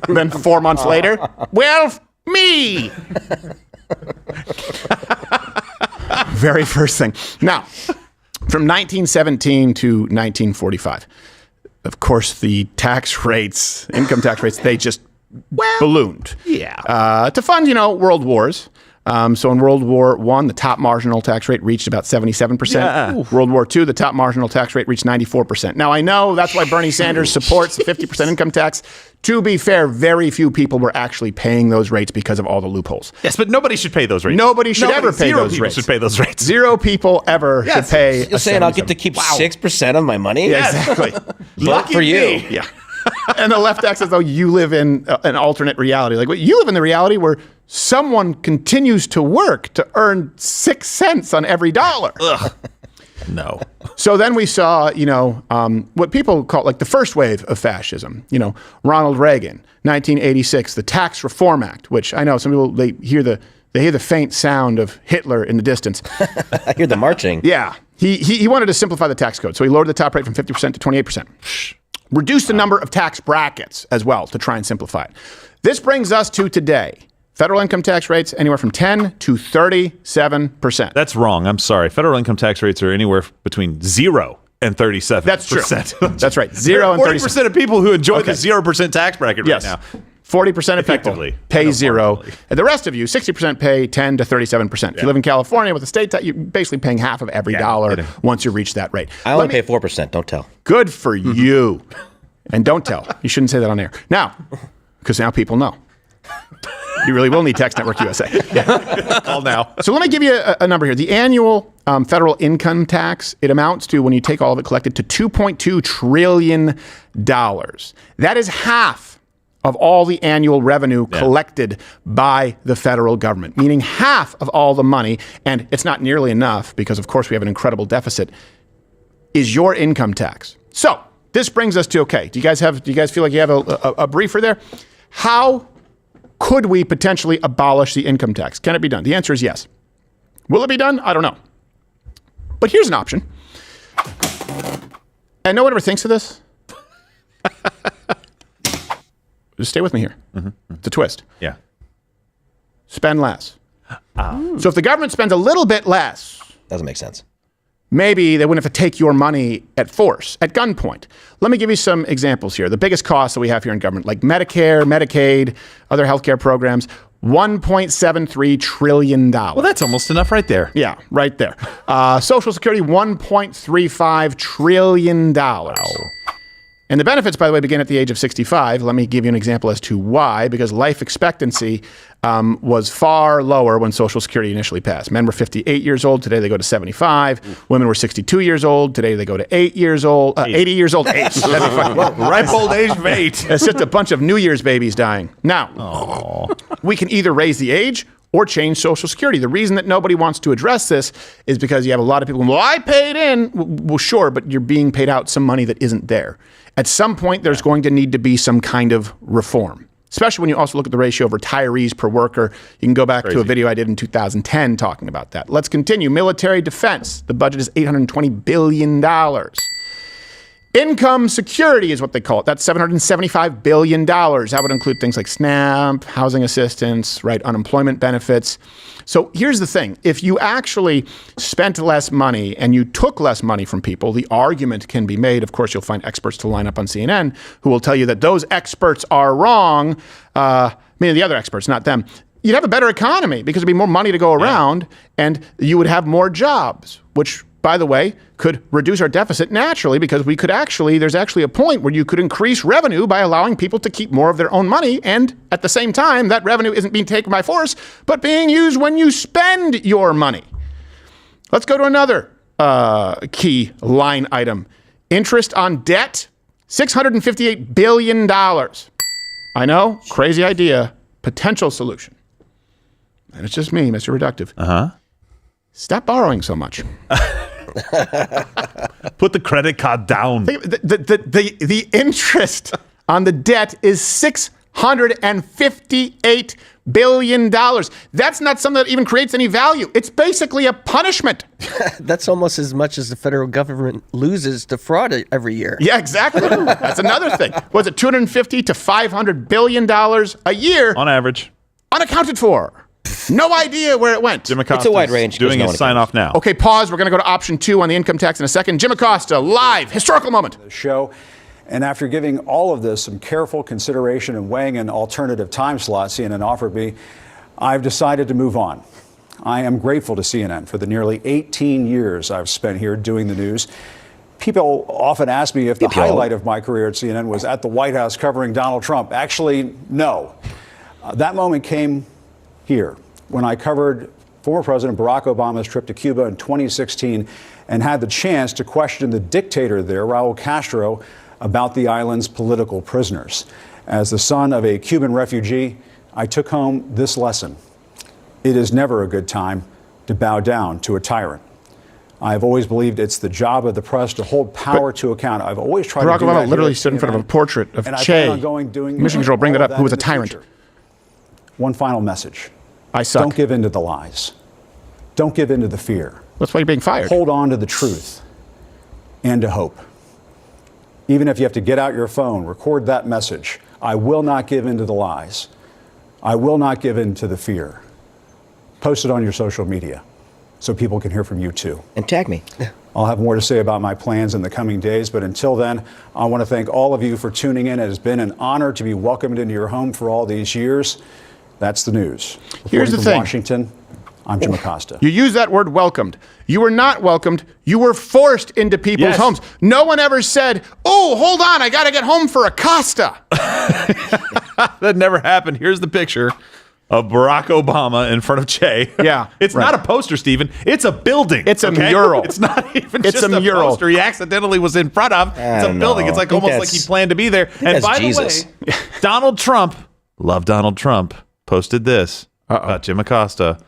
Then 4 months later, me. Very first thing. Now, from 1917 to 1945, of course, the income tax rates, they just ballooned. Yeah. To fund, world wars. So in World War I, the top marginal tax rate reached about 77%. Yeah. World War II, the top marginal tax rate reached 94%. Now, I know that's why Bernie Sanders supports the 50% income tax. To be fair, very few people were actually paying those rates because of all the loopholes. Yes, but nobody should pay those rates. Nobody should ever pay those rates. Should pay those rates. Zero people ever should pay. You're saying I'll get to keep 6% of my money? Yeah, exactly. Lucky for you. Yeah. And the left acts as though you live in an alternate reality. Like, you live in the reality where someone continues to work to earn 6 cents on every dollar. Ugh. No. So then we saw, what people call like the first wave of fascism. Ronald Reagan, 1986, the Tax Reform Act, which I know some people, they hear the faint sound of Hitler in the distance. I hear the marching. Yeah. He wanted to simplify the tax code. So he lowered the top rate from 50% to 28%. Reduced the number of tax brackets as well to try and simplify it. This brings us to today. Federal income tax rates anywhere from 10 to 37%. That's wrong. I'm sorry. Federal income tax rates are anywhere between 0 and 37%. That's true. That's right. 0 and 40% of people who enjoy the 0% tax bracket right now. 40% of people pay 0. And the rest of you, 60% pay 10 to 37%. If you live in California with the state tax, you're basically paying half of every dollar once you reach that rate. I only pay 4%. Don't tell. Good for you. And don't tell. You shouldn't say that on air. Now, because now people know. You really will need Tax Network USA. Call now. So let me give you a number here. The annual federal income tax, it amounts to, when you take all of it collected, to $2.2 trillion. That is half of all the annual revenue collected by the federal government, meaning half of all the money, and it's not nearly enough because, of course, we have an incredible deficit, is your income tax. So this brings us to, okay, do you guys feel like you have a briefer there? How could we potentially abolish the income tax? Can it be done? The answer is yes. Will it be done? I don't know. But here's an option. And no one ever thinks of this. Just stay with me here. It's a twist. Yeah. Spend less. So if the government spends a little bit less, doesn't make sense. Maybe they wouldn't have to take your money at force, at gunpoint. Let me give you some examples here. The biggest costs that we have here in government, like Medicare, Medicaid, other healthcare programs, $1.73 trillion. Well, that's almost enough right there. Yeah, right there. Social Security, $1.35 trillion. Wow. And the benefits, by the way, begin at the age of 65. Let me give you an example as to why. Because life expectancy was far lower when Social Security initially passed. Men were 58 years old. Today they go to 75. Women were 62 years old. Today they go to 80 years old. 80 years old. That'd be funny. Ripe old age of 8. It's just a bunch of New Year's babies dying. Now, we can either raise the age or change Social Security. The reason that nobody wants to address this is because you have a lot of people, well, I paid in. Well, sure, but you're being paid out some money that isn't there. At some point, there's going to need to be some kind of reform, especially when you also look at the ratio of retirees per worker. You can go back to a video I did in 2010 talking about that. Let's continue. Military defense. The budget is $820 billion. Income security is what they call it. That's $775 billion. That would include things like SNAP, housing assistance, right, unemployment benefits. So here's the thing. If you actually spent less money and you took less money from people, the argument can be made. Of course, you'll find experts to line up on CNN who will tell you that those experts are wrong, meaning the other experts, not them. You'd have a better economy because there'd be more money to go around and you would have more jobs, which, by the way, could reduce our deficit naturally because there's actually a point where you could increase revenue by allowing people to keep more of their own money. And at the same time, that revenue isn't being taken by force, but being used when you spend your money. Let's go to another key line item. Interest on debt, $658 billion. I know, crazy idea, potential solution. And it's just me, Mr. Reductive. Stop borrowing so much. Put the credit card down. The interest on the debt is $658 billion. That's not something that even creates any value. It's basically a punishment. That's almost as much as the federal government loses to fraud every year. Yeah, exactly. That's another thing. Was it $250 to $500 billion a year? On average. Unaccounted for. No idea where it went. Jim Acosta it's a wide range. Doing a sign off now. Okay, pause. We're going to go to option 2 on the income tax in a second. Jim Acosta, live, historical moment. Show. And after giving all of this some careful consideration and weighing an alternative time slot CNN offered me, I've decided to move on. I am grateful to CNN for the nearly 18 years I've spent here doing the news. People often ask me if the highlight of my career at CNN was at the White House covering Donald Trump. Actually, no. That moment came here when I covered former President Barack Obama's trip to Cuba in 2016 and had the chance to question the dictator there, Raul Castro, about the island's political prisoners. As the son of a Cuban refugee, I took home this lesson. It is never a good time to bow down to a tyrant. I've always believed it's the job of the press to hold power to account. I've always tried Barack to do that. Obama literally stood in front of a portrait of Che. Mission Control, bring that up, who was a tyrant. One final message. I suck. Don't give in to the lies. Don't give in to the fear. That's why you're being fired. Hold on to the truth and to hope. Even if you have to get out your phone, record that message. I will not give in to the lies. I will not give in to the fear. Post it on your social media so people can hear from you too. And tag me. I'll have more to say about my plans in the coming days, but until then, I want to thank all of you for tuning in. It has been an honor to be welcomed into your home for all these years. That's the news. Here's the thing. Washington, I'm Jim Acosta. You use that word welcomed. You were not welcomed. You were forced into people's homes. No one ever said, oh, hold on, I got to get home for Acosta. That never happened. Here's the picture. of Barack Obama in front of Che. Yeah, It's not a poster, Stephen. It's a building. It's a mural. It's not even It's just a mural. poster he accidentally was in front of. It's a building. It's like almost like he planned to be there. And by the way, Donald Trump, love Donald Trump, posted this about Jim Acosta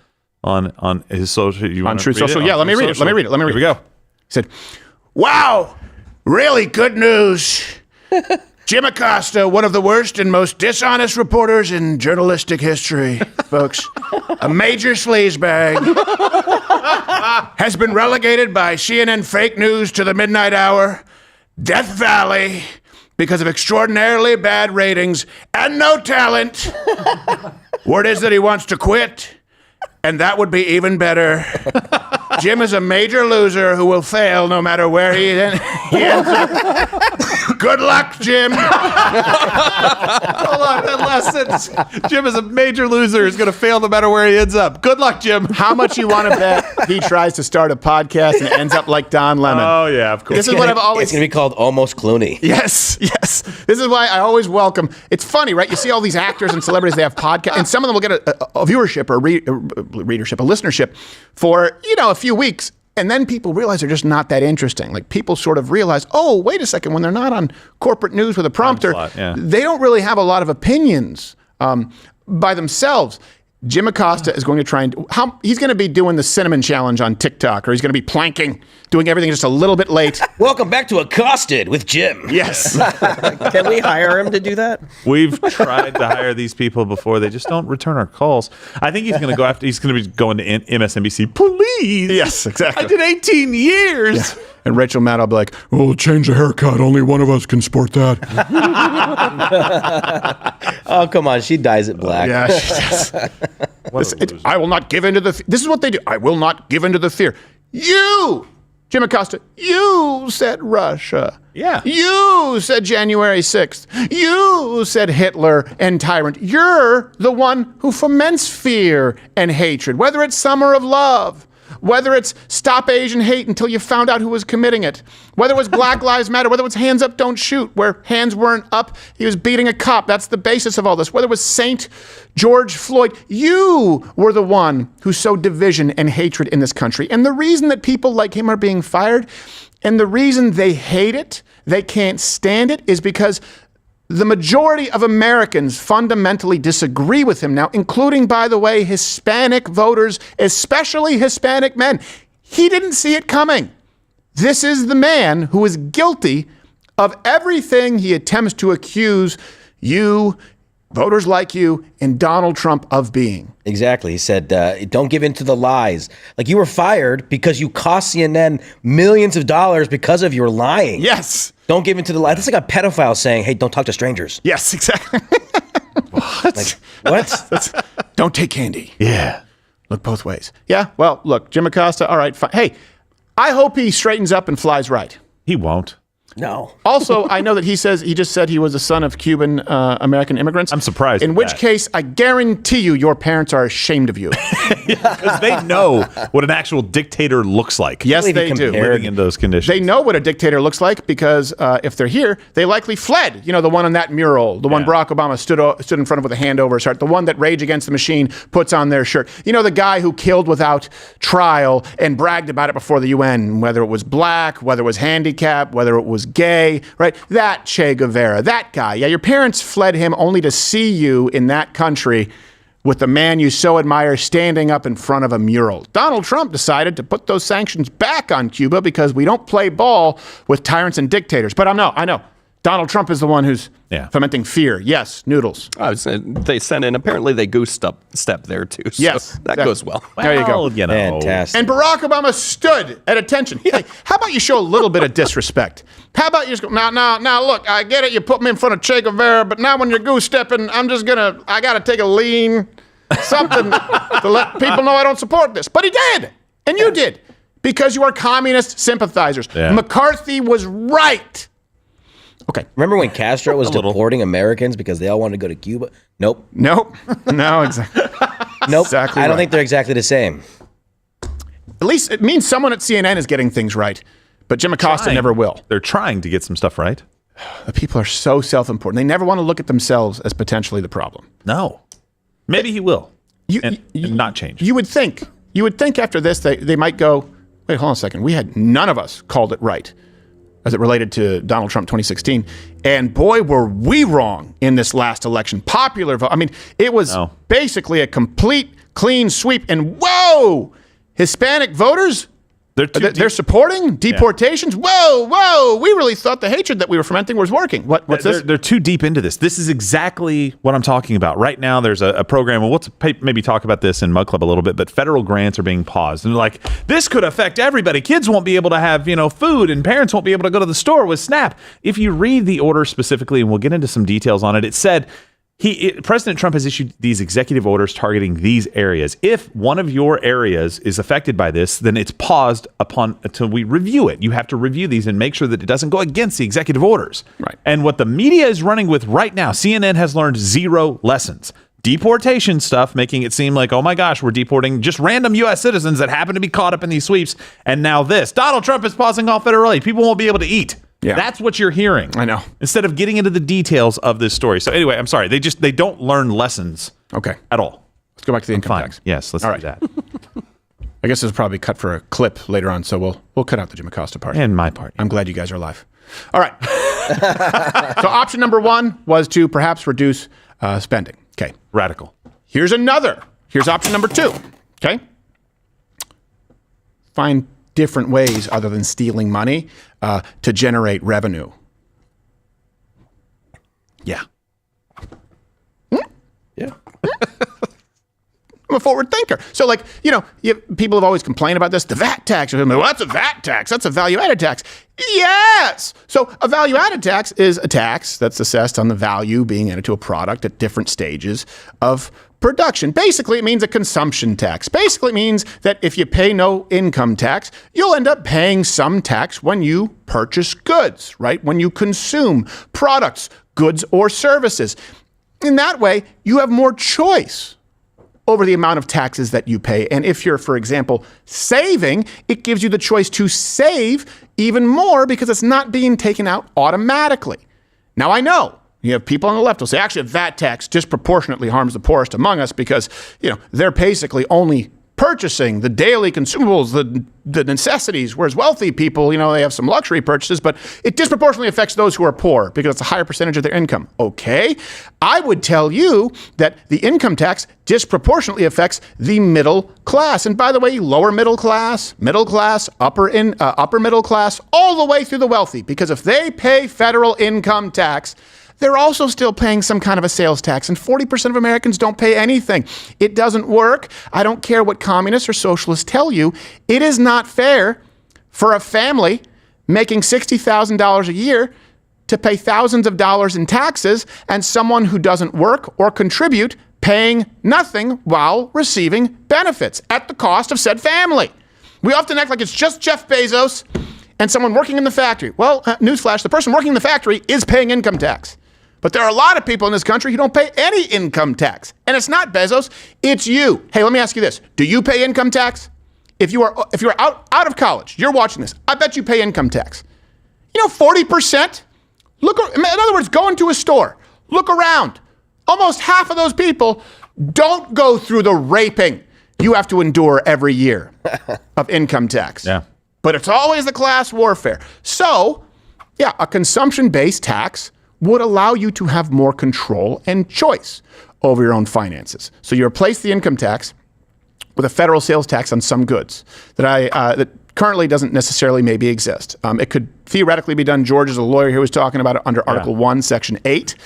on his social. On True Social. Yeah, let me read it. Here we go. He said, "Wow, really good news. Jim Acosta, one of the worst and most dishonest reporters in journalistic history, folks. A major sleazebag. Has been relegated by CNN fake news to the midnight hour, Death Valley, because of extraordinarily bad ratings and no talent. Word is that he wants to quit, and that would be even better. Jim is a major loser who will fail no matter where he ends up. Good luck, Jim." Hold on, that last sentence. Jim is a major loser. He's going to fail no matter where he ends up. Good luck, Jim. How much you want to bet he tries to start a podcast and ends up like Don Lemon? Oh, yeah, of course. This is what I've always... It's going to be called Almost Clooney. Yes. This is why I always welcome... It's funny, right? You see all these actors and celebrities, they have podcasts, and some of them will get a viewership or readership, a listenership for, a few weeks. And then people realize they're just not that interesting. Like people sort of realize, oh, wait a second, when they're not on corporate news with a prompter, they don't really have a lot of opinions by themselves. Jim Acosta is going to try and he's going to be doing the cinnamon challenge on TikTok, or he's going to be planking, doing everything just a little bit late. Welcome back to Accosted with Jim. Yes. Can we hire him to do that? We've tried to hire these people before. They just don't return our calls. I think he's going to go after. He's going to be going to MSNBC. Please. Yes, exactly. I did 18 years. Yeah. And Rachel Maddow will be like, "Oh, change the haircut. Only one of us can sport that." Oh, come on. She dyes it black. Yeah, she does. I will not give in to the... This is what they do. I will not give in to the fear. You, Jim Acosta, you said Russia. Yeah. You said January 6th. You said Hitler and tyrant. You're the one who foments fear and hatred, whether it's Summer of Love, whether it's Stop Asian Hate until you found out who was committing it, whether it was Black Lives Matter, whether it was Hands Up, Don't Shoot, where hands weren't up, he was beating a cop. That's the basis of all this. Whether it was St. George Floyd, you were the one who sowed division and hatred in this country. And the reason that people like him are being fired, and the reason they hate it, they can't stand it, is because the majority of Americans fundamentally disagree with him now, including, by the way, Hispanic voters, especially Hispanic men. He didn't see it coming. This is the man who is guilty of everything he attempts to accuse you, voters like you, and Donald Trump of being. Exactly. He said, don't give in to the lies. Like, you were fired because you cost CNN millions of dollars because of your lying. Yes. Don't give in to the lies. That's like a pedophile saying, hey, don't talk to strangers. Yes, exactly. What? Like, what? Don't take candy. Yeah. Look both ways. Yeah, well, look, Jim Acosta, all right, fine. Hey, I hope he straightens up and flies right. He won't. No. Also, I know that he just said he was a son of Cuban American immigrants. I'm surprised. In which case, I guarantee you, your parents are ashamed of you. Because they know what an actual dictator looks like. Yes, they do. Living in those conditions. They know what a dictator looks like because if they're here, they likely fled. You know, the one on that mural, the one Barack Obama stood in front of with a hand over his heart, the one that Rage Against the Machine puts on their shirt. You know, the guy who killed without trial and bragged about it before the UN, whether it was black, whether it was handicapped, whether it was gay, right? That Che Guevara, that guy. Yeah, your parents fled him only to see you in that country with the man you so admire standing up in front of a mural. Donald Trump decided to put those sanctions back on Cuba because we don't play ball with tyrants and dictators. But I know. Donald Trump is the one who's fomenting fear. Yes, noodles. They sent in, apparently they goose step there too. So yes. That goes well. There you go. You know. Fantastic. And Barack Obama stood at attention. Hey, how about you show a little bit of disrespect? How about you just go, now, look, I get it, you put me in front of Che Guevara, but now when you're goose stepping, I got to take a lean, something to let people know I don't support this. But he did, and you did, because you are communist sympathizers. Yeah. McCarthy was right. Okay. Remember when Castro was deporting Americans because they all wanted to go to Cuba? Nope. No, exactly. Nope. Exactly I don't right. think they're exactly the same. At least it means someone at CNN is getting things right, but Jim Acosta never will. They're trying to get some stuff right. The people are so self-important. They never want to look at themselves as potentially the problem. No. Maybe he will. and not change. You would think after this they might go, wait, hold on a second. We had none of us called it right as it related to Donald Trump 2016. And boy, were we wrong in this last election. Popular vote. I mean, it was basically a complete clean sweep. And whoa, Hispanic voters, they're supporting deportations. Yeah. Whoa, we really thought the hatred that we were fomenting was working. What's this? They're too deep into this. This is exactly what I'm talking about. Right now, there's a program, and we'll maybe talk about this in Mug Club a little bit, but federal grants are being paused. And they're like, this could affect everybody. Kids won't be able to have, food, and parents won't be able to go to the store with SNAP. If you read the order specifically, and we'll get into some details on it, it said, President Trump has issued these executive orders targeting these areas. If one of your areas is affected by this, then it's paused until we review it. You have to review these and make sure that it doesn't go against the executive orders. Right. And what the media is running with right now, CNN has learned 0 lessons. Deportation stuff, making it seem like, oh my gosh, we're deporting just random U.S. citizens that happen to be caught up in these sweeps. And now this, Donald Trump is pausing all federal aid. People won't be able to eat. Yeah. That's what you're hearing. I know. Instead of getting into the details of this story. So anyway, I'm sorry. They don't learn lessons at all. Let's go back to the income tax. Yes, let's do that. I guess this is probably cut for a clip later on, so we'll cut out the Jim Acosta part. And my part. I'm glad you guys are alive. All right. So option number 1 was to perhaps reduce spending. Okay. Radical. Here's option number 2. Okay. Find different ways other than stealing money to generate revenue. Yeah. Yeah. I'm a forward thinker. So people have always complained about this. The VAT tax. Well, that's a VAT tax. That's a value-added tax. Yes. So a value-added tax is a tax that's assessed on the value being added to a product at different stages of production. Basically, it means a consumption tax. Basically, it means that if you pay no income tax, you'll end up paying some tax when you purchase goods, right? When you consume products, goods, or services. In that way, you have more choice over the amount of taxes that you pay. And if you're, for example, saving, it gives you the choice to save even more because it's not being taken out automatically. Now, I know you have people on the left who say, actually, a VAT tax disproportionately harms the poorest among us because, they're basically only purchasing the daily consumables, the necessities, whereas wealthy people, they have some luxury purchases, but it disproportionately affects those who are poor because it's a higher percentage of their income. Okay, I would tell you that the income tax disproportionately affects the middle class. And by the way, lower middle class, upper middle class, all the way through the wealthy, because if they pay federal income tax, they're also still paying some kind of a sales tax, and 40% of Americans don't pay anything. It doesn't work. I don't care what communists or socialists tell you. It is not fair for a family making $60,000 a year to pay thousands of dollars in taxes and someone who doesn't work or contribute paying nothing while receiving benefits at the cost of said family. We often act like it's just Jeff Bezos and someone working in the factory. Well, newsflash, the person working in the factory is paying income tax. But there are a lot of people in this country who don't pay any income tax. And it's not Bezos, it's you. Hey, let me ask you this. Do you pay income tax? If you're out of college, you're watching this, I bet you pay income tax. 40%? In other words, go into a store, look around. Almost half of those people don't go through the raping you have to endure every year of income tax. Yeah. But it's always the class warfare. So, a consumption-based tax would allow you to have more control and choice over your own finances. So you replace the income tax with a federal sales tax on some goods that currently doesn't necessarily maybe exist. It could theoretically be done. George is a lawyer who was talking about it under Article 1, Section 8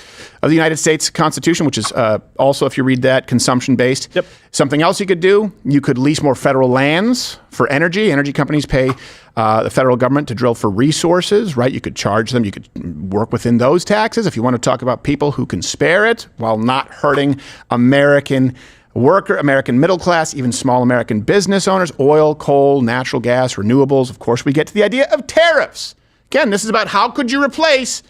of the United States Constitution, which is also, if you read that, consumption-based. Yep. Something else you could do, you could lease more federal lands for energy. Energy companies pay the federal government to drill for resources, right? You could charge them. You could work within those taxes if you want to talk about people who can spare it while not hurting American middle class, even small American business owners, oil, coal, natural gas, renewables. Of course, we get to the idea of tariffs. Again, this is about how could you replace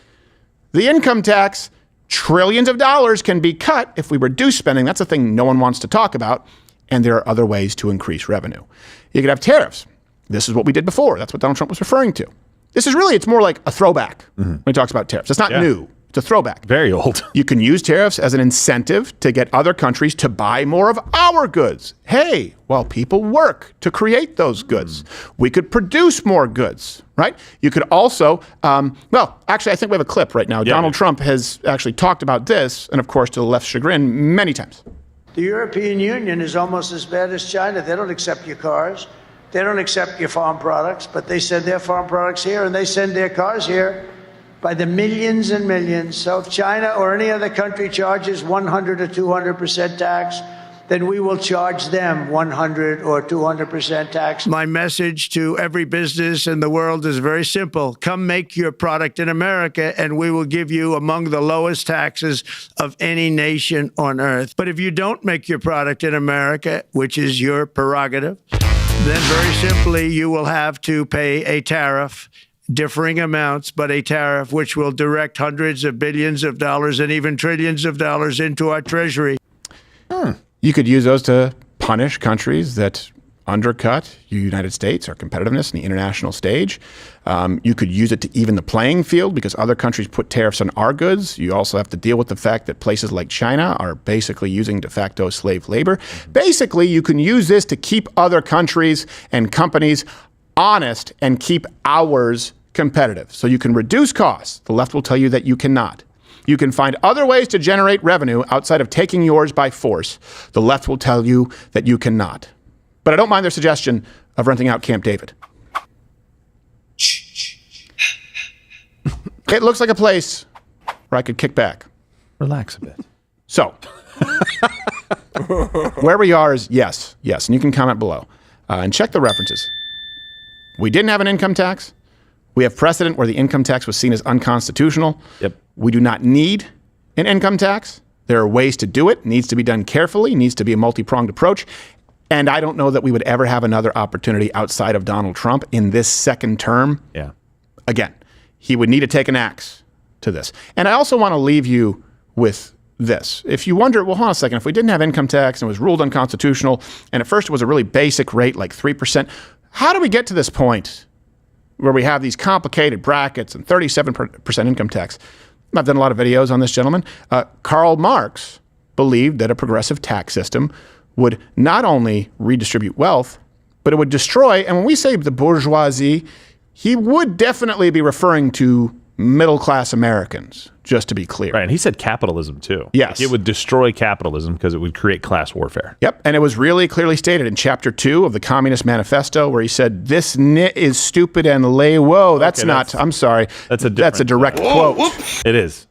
the income tax. Trillions of dollars can be cut if we reduce spending. That's a thing no one wants to talk about. And there are other ways to increase revenue. You could have tariffs. This is what we did before. That's what Donald Trump was referring to. This is really, it's more like a throwback when he talks about tariffs. It's not new. a throwback. Very old. You can use tariffs as an incentive to get other countries to buy more of our goods. Hey, while people work to create those goods, we could produce more goods, right? You could also, actually, I think we have a clip right now. Donald Trump has actually talked about this, and of course, to the left's chagrin, many times. The European Union is almost as bad as China. They don't accept your cars. They don't accept your farm products, but they send their farm products here, and they send their cars here by the millions and millions. So if China or any other country charges 100 or 200% tax, then we will charge them 100 or 200% tax. My message to every business in the world is very simple. Come make your product in America, and we will give you among the lowest taxes of any nation on earth. But if you don't make your product in America, which is your prerogative, then very simply you will have to pay a tariff, differing amounts, but a tariff which will direct hundreds of billions of dollars and even trillions of dollars into our treasury. You could use those to punish countries that undercut the United States, our competitiveness in the international stage. You could use it to even the playing field because other countries put tariffs on our goods. You also have to deal with the fact that places like China are basically using de facto slave labor. Basically, you can use this to keep other countries and companies honest and keep ours competitive. So you can reduce costs. The left will tell you that you cannot. You can find other ways to generate revenue outside of taking yours by force. The left will tell you that you cannot. But I don't mind their suggestion of renting out Camp David. It looks like a place where I could kick back. Relax a bit. So, where we are is yes. And you can comment below. And check the references. We didn't have an income tax. We have precedent where the income tax was seen as unconstitutional. Yep. We do not need an income tax. There are ways to do it. It needs to be done carefully. It needs to be a multi-pronged approach. And I don't know that we would ever have another opportunity outside of Donald Trump in this second term. Yeah. Again, he would need to take an axe to this. And I also want to leave you with this. If you wonder, well, hold on a second, if we didn't have income tax and it was ruled unconstitutional, and at first it was a really basic rate, like 3%, how do we get to this point where we have these complicated brackets and 37% income tax? I've done a lot of videos on this gentleman. Karl Marx believed that a progressive tax system would not only redistribute wealth, but it would destroy, and when we say the bourgeoisie, he would definitely be referring to middle-class Americans, just to be clear. Right, and he said capitalism too. Yes. Like it would destroy capitalism because it would create class warfare. Yep, and it was really clearly stated in Chapter 2 of the Communist Manifesto where he said, this nit is stupid and lay whoa. I'm sorry. That's a direct quote. It is.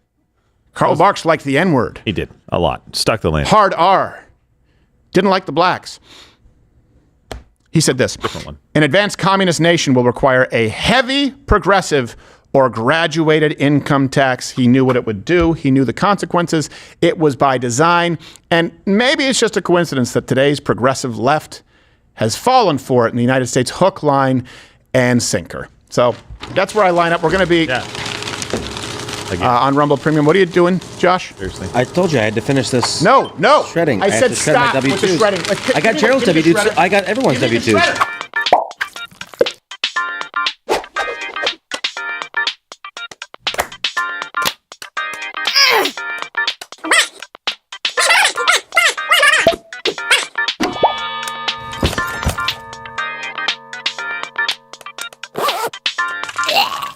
Karl Marx liked the N-word. He did, a lot. Stuck the land. Hard R. Didn't like the blacks. He said this, an advanced communist nation will require a heavy progressive or graduated income tax. He knew what it would do. He knew the consequences. It was by design. And maybe it's just a coincidence that today's progressive left has fallen for it in the United States, hook, line, and sinker. So that's where I line up. We're going to be on Rumble Premium. What are you doing, Josh? Seriously. I told you I had to finish this. No. Shredding. I had said to shred my stop with the W2s. shredding. I got Gerald's W2s. I got everyone's W2s. Yeah.